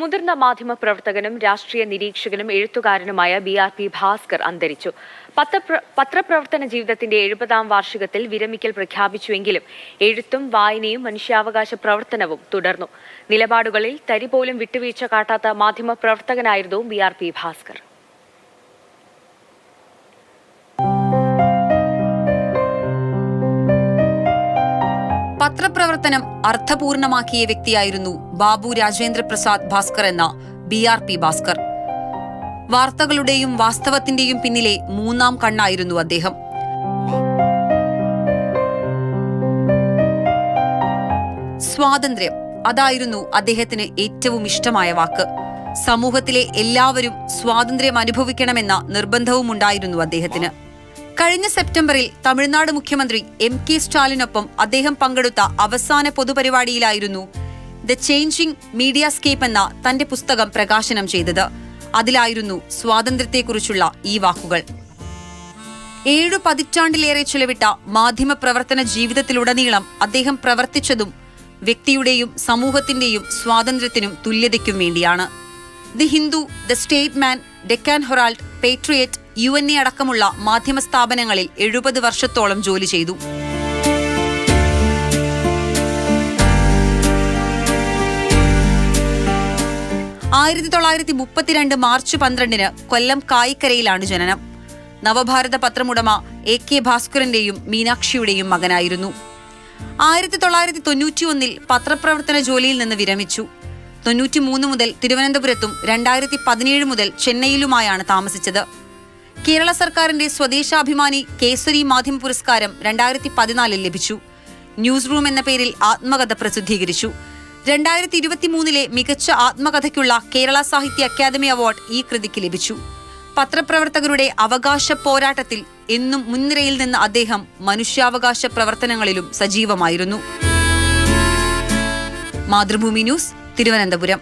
മുതിർന്ന മാധ്യമപ്രവർത്തകനും രാഷ്ട്രീയ നിരീക്ഷകനും എഴുത്തുകാരനുമായ BRP ഭാസ്കർ അന്തരിച്ചു. പത്രപ്രവർത്തന ജീവിതത്തിന്റെ 70-ാം വാർഷികത്തിൽ വിരമിക്കൽ പ്രഖ്യാപിച്ചുവെങ്കിലും എഴുത്തും വായനയും മനുഷ്യാവകാശ പ്രവർത്തനവും തുടർന്നു. നിലപാടുകളിൽ തരി പോലും വിട്ടുവീഴ്ച കാട്ടാത്ത മാധ്യമപ്രവർത്തകനായിരുന്നു BRP ഭാസ്കർ. പത്രപ്രവർത്തനം അർത്ഥപൂർണമാക്കിയ വ്യക്തിയായിരുന്നു ബാബു രാജേന്ദ്ര പ്രസാദ് ഭാസ്കർ എന്ന BRP ഭാസ്കർ. വാർത്തകളുടെയും വാസ്തവത്തിന്റെയും പിന്നിലെ മൂന്നാം കണ്ണായിരുന്നു അദ്ദേഹം. സ്വാതന്ത്ര്യം, അതായിരുന്നു അദ്ദേഹത്തിന് ഏറ്റവും ഇഷ്ടമായ വാക്ക്. സമൂഹത്തിലെ എല്ലാവരും സ്വാതന്ത്ര്യം അനുഭവിക്കണമെന്ന നിർബന്ധവും ഉണ്ടായിരുന്നു അദ്ദേഹത്തിന്. കഴിഞ്ഞ സെപ്റ്റംബറിൽ തമിഴ്നാട് മുഖ്യമന്ത്രി MK സ്റ്റാലിനൊപ്പം അദ്ദേഹം പങ്കെടുത്ത അവസാന പൊതുപരിപാടിയിലായിരുന്നു ദ ചേഞ്ചിങ് മീഡിയാസ്കേപ്പ് എന്ന തന്റെ പുസ്തകം പ്രകാശനം ചെയ്തത്. അതിലായിരുന്നു സ്വാതന്ത്ര്യത്തെക്കുറിച്ചുള്ള ഈ വാക്കുകൾ. 7 പതിറ്റാണ്ടിലേറെ ചിലവിട്ട മാധ്യമപ്രവർത്തന ജീവിതത്തിലുടനീളം അദ്ദേഹം പ്രവർത്തിച്ചതും വ്യക്തിയുടെയും സമൂഹത്തിന്റെയും സ്വാതന്ത്ര്യത്തിനും തുല്യതയ്ക്കും വേണ്ടിയാണ്. The Hindu, the Statesman, Deccan Herald, Patriot, UNA അടക്കമുള്ള മാധ്യമ സ്ഥാപനങ്ങളിൽ 70 വർഷത്തോളം ജോലി ചെയ്തു. മാർച്ച് 12 കൊല്ലം കായിക്കരയിലാണ് ജനനം. നവഭാരത പത്രമുടമ AK ഭാസ്കറിന്റെയും മീനാക്ഷിയുടെയും മകനായിരുന്നു. 1991 പത്രപ്രവർത്തന ജോലിയിൽ നിന്ന് വിരമിച്ചു. 93 മുതൽ തിരുവനന്തപുരത്തും 2017 മുതൽ ചെന്നൈയിലുമായാണ് താമസിച്ചത്. കേരള സർക്കാരിന്റെ സ്വദേശാഭിമാനി കേസരി മാധ്യമ പുരസ്കാരം 2014 ലഭിച്ചു. ന്യൂസ് റൂം എന്ന പേരിൽ ആത്മകഥ പ്രസിദ്ധീകരിച്ചു. 2023 മികച്ച ആത്മകഥയ്ക്കുള്ള കേരള സാഹിത്യ അക്കാദമി അവാർഡ് ഈ കൃതിക്ക് ലഭിച്ചു. പത്രപ്രവർത്തകരുടെ അവകാശ പോരാട്ടത്തിൽ എന്നും മുൻനിരയിൽ നിന്ന് അദ്ദേഹം മനുഷ്യാവകാശ പ്രവർത്തനങ്ങളിലും സജീവമായിരുന്നു. മാതൃഭൂമി ന്യൂസ്, തിരുവനന്തപുരം.